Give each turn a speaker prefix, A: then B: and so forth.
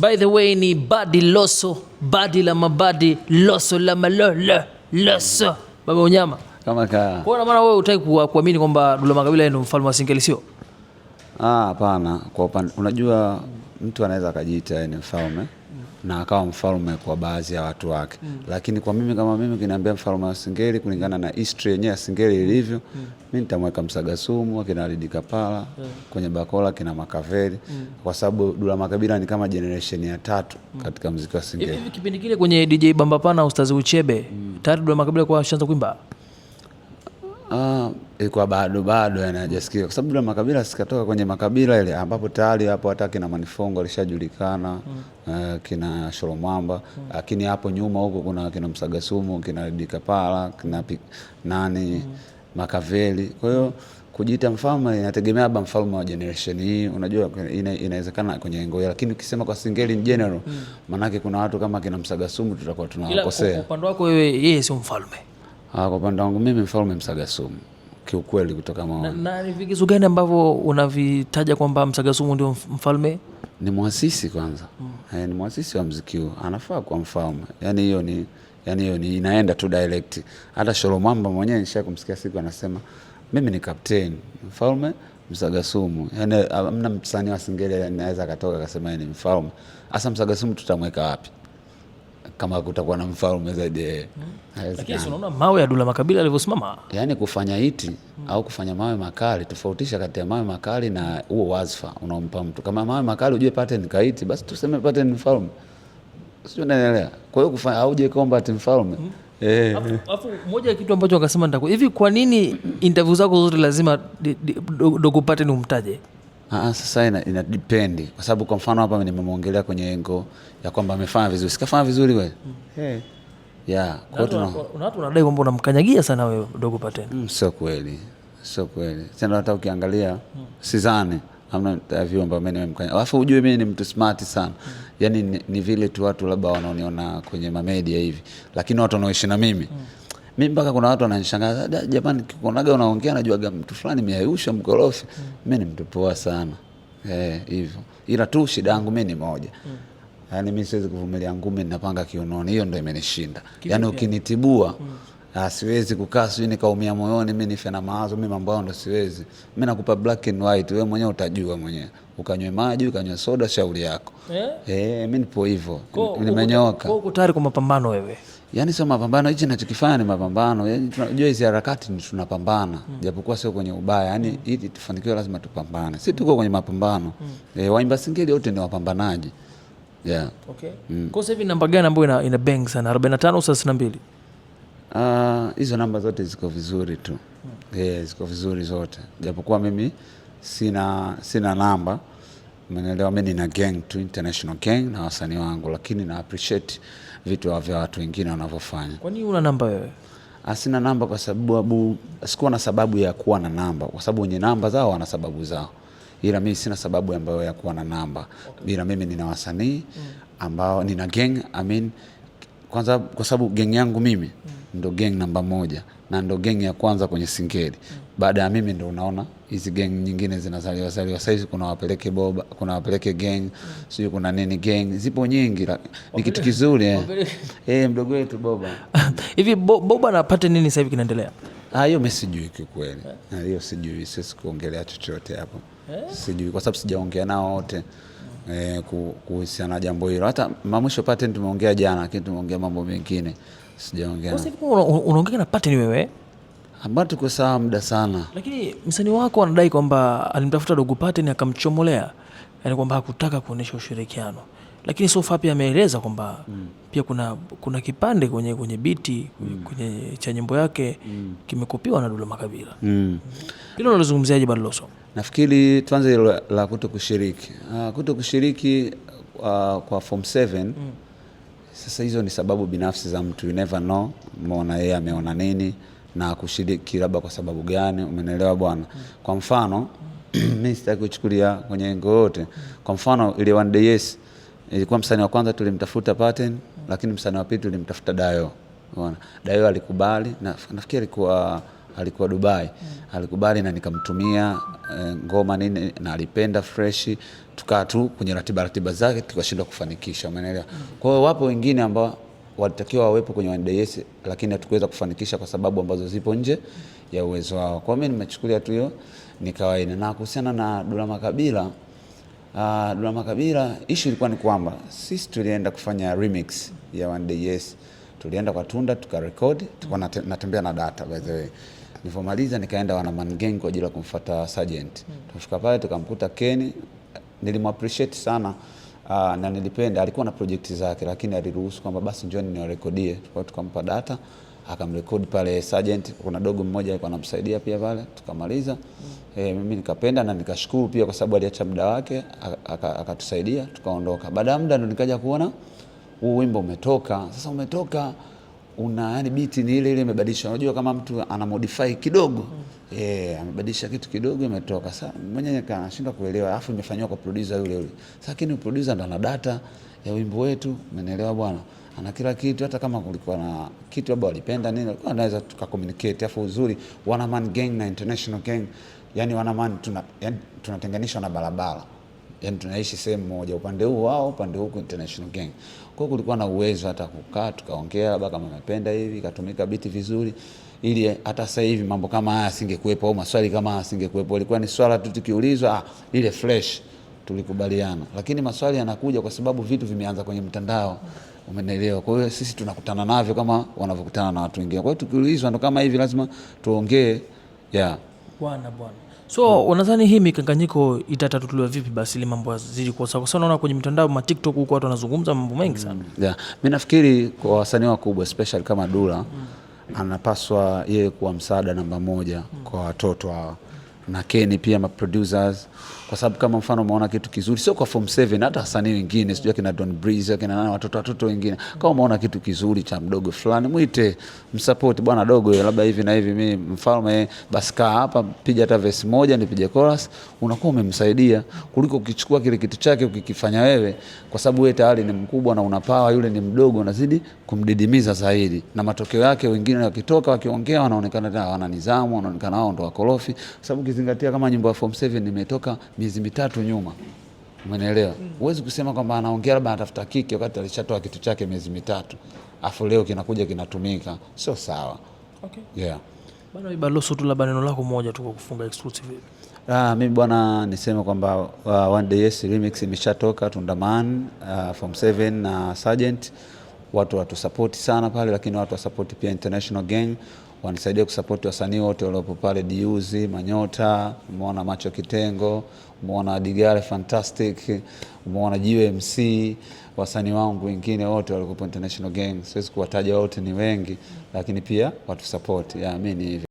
A: By the way ni Badi Loso, Badi la mabadi, Loso la malolo, Loso. Baba Unyama.
B: Kama ka.
A: Kwa maana wewe hutaki kuamini kwamba Dula Makabila ndio mfalme wa Singeli sio?
B: Hapana, kwa upande unajua mtu anaweza akajiita ni mfalme na akawa mfalme kwa baadhi ya watu wake. Lakini kwa mimi kama mimi kiniambia mfalme wa Singeli kulingana na history yenyewe ya Singeli ilivyo, mimi nitamweka Msagasumu kina Alidi Kapala, kwenye Bakola kina Makaveli kwa sababu Dula Makabila ni kama generation ya 3 katika muziki wa Singeli.
A: Hivi kipindi kile kwenye DJ Bambapana Ustazi Uchebe, tayari Dula Makabila kwa shanza kuimba?
B: Ilikuwa bado yanajisikia kwa sababu Dula Makabila sikatoka kwenye makabila ile ambapo tayari hapo hata kina Manifongo alishajulikana, kina Sholomwamba, lakini hapo nyuma huko kuna kina Msagasumu, kina Dikapala, kina Makaveli. Kwa hiyo kujiita mfalme inategemea baba mfalme wa generation hii, unajua inawezekana kwenye engo, lakini ukisema kwa Singeli in general manake kuna watu kama kina Msagasumu tutakuwa tunawakosea.
A: Kwa upande wako wewe yeye sio mfalme?
B: Kwa upande wangu mimi mfalme Msagasumu kiukweli kutoka maoni.
A: Na ni vigezo gani ambavyo unavitaja kwamba Msagasumu ndio mfalme?
B: Ni muasisi kwanza. Ni muasisi wa muziki huu. Anafaa kuwa mfalme. Yaani hiyo ni inaenda tu direct. Hata Sholomwamba mwenyewe nishakumsikia siku anasema mimi ni captain, mfalme Msagasumu. Yaani hamna msanii wa Singeli anaweza akatoka akasema yeye ni mfalme. Hasa Msagasumu tutamweka wapi kama kutakuwa na mfalme zaidi?
A: Lakini unaona mawe ya Dula Makabila alivyosimama,
B: yaani kufanya hiti au kufanya mawe makali, tofautisha kati ya mawe makali na huo wazifa unaompa mtu. Kama mawe makali ujue pattern kaiti, basi tuseme pattern mfalme, sio? Unaelewa? Kwa hiyo kufanya auje combat mfalme.
A: Alafu moja ya kitu ambacho akasema ndako hivi, kwa nini interview zako zote lazima Dogo Pattern umtaje?
B: Sasa ina depend kwa sababu kwa mfano hapa nimemwongelea kwenye engo ya kwamba amefanya vizuri. Sikafanya vizuri wewe? Kwa hiyo
A: watu wanadai kwamba unamkanyagia sana wewe Dogo Pattern.
B: Sio kweli. Sio kweli. Tena hata ukiangalia sidhani hamna interview ambayo mimi nimemkanya. Alafu ujue mimi ni mtu smart sana. Yaani ni vile tu watu labda wanaoniona kwenye media hivi. Lakini watu wanaoishi na mimi mimi mpaka kuna watu wananishangaza, jamani kikonaga unaongea najuaga mtu fulani miayusha mkorofi. Mimi ni mtu poa sana. Hivyo. Ila tu shida yangu mimi ni moja. Yaani mimi siwezi kuvumilia ngumi ninapanga kiunoni. Hiyo ndio imenishinda. Yaani ukinitibua siwezi kukaa sio nikaumia moyoni, mimi nife na mawazo, mimi mambo yangu siwezi. Mimi nakupa black and white, wewe mwenyewe utajua mwenyewe. Ukanywe maji, ukanywe soda, shauri yako. Mimi nipo hivyo. Nimenyoka.
A: Uko tayari kwa mapambano wewe?
B: Yaani sio mapambano, hichi ninachokifanya ni mapambano. Yaani tunajua hizi harakati ni tunapambana. Japokuwa sio kwenye ubaya. Yaani ili tufanikiwe lazima tupambane. Sisi tuko kwenye mapambano. Waimba Singeli wote ni wapambanaji.
A: Okay. Kwa sasa hivi namba gani ambayo ina bang sana? 45 au 32?
B: Hizo namba zote ziko vizuri tu. Ziko vizuri zote. Japokuwa mimi sina namba. Umeelewa, mimi nina gang tu, international gang na wasanii wangu, lakini na appreciate vitu vya watu wengine wanavyofanya.
A: Kwa nini una namba wewe?
B: Sina namba kwa sababu sikuwa na sababu ya kuwa na namba, kwa sababu wenye namba zao wana sababu zao. Ila mimi sina sababu ambayo ya kuwa na namba. Ila mimi nina wasanii ambao nina gang, kwanza kwa sababu gang yangu mimi ndo gang namba 1 na ndo gang ya kwanza kwenye Singeli. Baada ya mimi ndo unaona hizi gang nyingine zinazaliwa. Sasa hivi kuna wapeleke Boba, kuna wapeleke gang, sio kuna nini gang, zipo nyingi. Ni kitu kizuri mdogo wetu Boba.
A: Hivi Boba anapata nini sasa hivi kinaendelea?
B: Hiyo mimi sijui kiukweli. Hiyo sijui, siwezi kuongelea chochote hapo. Sijui kwa sababu sijaongea nao wote kuhusiana na jambo hilo. Hata mwisho Pattern tumeongea jana, lakini tumeongea mambo mengine. Sijaongea.
A: Sasa hivi unaongea na Pattern wewe?
B: Ambao tuko sawa muda sana.
A: Lakini msanii wako anadai kwamba alimtafuta Dogo Pattern akamchomolea. Yaani kwamba hakutaka kuonesha ushirikiano. Lakini Sofa pia ameeleza kwamba pia kuna kipande kwenye biti kwenye cha nyimbo yake kimekopiwa na Dula Makabila. Hilo unalizungumziaje Badi Loso?
B: Nafikiri tuanze hilo la kutokushiriki. Kutokushiriki kwa form 7. Sasa hizo ni sababu binafsi za mtu, you never know. Umeona yeye ameona nini na kushiriki labda kwa sababu gani, umeelewa bwana? Kwa mfano mimi sitaki kuchukulia kwenye engo yote. Kwa mfano ile One Day Yes ilikuwa msanii wa kwanza tulimtafuta Pattern, lakini msanii wa pili tulimtafuta Dayo. Unaona? Dayo alikubali na nafikiri alikuwa Dubai. Alikubali na nikamtumia ngoma nini na alipenda fresh. tukaa tu kwenye ratiba zake tukashindwa kufanikisha, umeelewa? Kwa hiyo wapo wengine ambao walitakiwa wawepo kwenye One Day Yes, lakini hatukuweza kufanikisha kwa sababu ambazo zipo nje ya uwezo wao. Kwa mimi nimechukulia tu hiyo ni kawaida. Na kuhusiana na Dula Makabila, issue ilikuwa ni kwamba sisi tulienda kufanya remix ya One Day Yes. Tulienda kwa Tunda tukarekodi, tulikuwa natembea na data by the way. Nilipomaliza nikaenda Wana Man Gang kwa ajili ya kumfuata Sergeant. Tukafika pale tukamkuta Kenny, nilimappreciate sana. Na nilipenda, alikuwa na project zake lakini aliruhusu kwamba basi njoni niwarekodie. Tukampa data, akamrekodi pale Sergeant. Kuna dogo mmoja alikuwa anamsaidia pia pale, tukamaliza. Mimi nikapenda na nikashukuru pia kwa sababu aliacha muda wake akatusaidia, tukaondoka. Baada ya muda ndo nikaja kuona huu wimbo umetoka. Sasa umetoka yani beat ni ile imebadilishwa. Unajua kama mtu ana modify kidogo, amebadilisha kitu kidogo imetoka. Sasa mwenyewe kanashindwa kuelewa, alafu imefanywa kwa producer yule. Sasa lakini producer ndo ana data ya wimbo wetu, umeelewa bwana? Ana kila kitu, hata kama kulikuwa na kitu labda walipenda nini, alikuwa anaweza tukakommunicate. Alafu uzuri Wana Man Gang na International Gang, yani Wana Man tunatenganishwa na barabara. Yani tunaishi sehemu moja, upande huu wao, upande huku International Gang. Kwa hiyo kulikuwa na uwezo hata kukaa tukaongea, labda kama napenda hivi, katumika biti vizuri, ili hata sasa hivi mambo kama haya singekuepo au maswali kama haya singekuepo. Ilikuwa ni swala tu tukiulizwa ile fresh tulikubaliana. Lakini maswali yanakuja kwa sababu vitu vimeanza kwenye mtandao, umeelewa? Kwa hiyo sisi tunakutana navyo kama wanavyokutana na watu wengine. Kwa hiyo tukiulizwa ndo kama hivi lazima tuongee.
A: Bwana. So unadhani hii mikanganyiko itatatuliwa vipi basi ili mambo yazidi kwa sababu unaona kwenye mtandao ma TikTok huko watu wanazungumza mambo mengi sana.
B: Mimi nafikiri kwa wasanii wakubwa especially kama Dula anapaswa yeye kuwa msaada namba moja kwa watoto hawa. Na Kenny pia ma producers, kwa sababu kama mfano umeona kitu kizuri sio kwa Form 7, hata wasanii wengine sijui kina Don Breeze kina nani, watoto wengine kama umeona kitu kizuri cha mdogo fulani mwite, msupport bwana dogo, labda hivi na hivi, mimi Mfalme basi kaa hapa piga hata verse moja nipige chorus, unakuwa umemsaidia kuliko ukichukua kile kitu chake ukikifanya wewe, kwa sababu wewe tayari ni mkubwa na una power, yule ni mdogo, unazidi kumdidimiza zaidi, na matokeo yake wengine wakitoka wakiongea wanaonekana tena wana nidhamu, wanaonekana wao ndo wakorofi, sababu zingatia kama nyimbo ya Form 7 nimetoka miezi 3 nyuma, umeelewa? Huwezi kusema kwamba anaongea labda anatafuta kiki wakati alishatoa kitu chake miezi 3 afu leo kinakuja kinatumika, sio sawa. Bwana
A: Ibaloso tu labda neno lako moja tu kwa kufunga exclusive.
B: Mimi bwana niseme kwamba One Day Yes remix imeshatoka Tundaman, Form 7 na Sergeant, watu support sana pale, lakini watu support pia International Gang, wanisaidia kusupport wasanii wote waliopo pale, Diuzi, Manyota, umeona Macho Kitengo, umeona Digare Fantastic, umeona Jiwe MC, wasanii wangu wengine wote waliopo International Gang. Siwezi kuwataja wote, ni wengi, lakini pia watu support. Mimi ni hivi.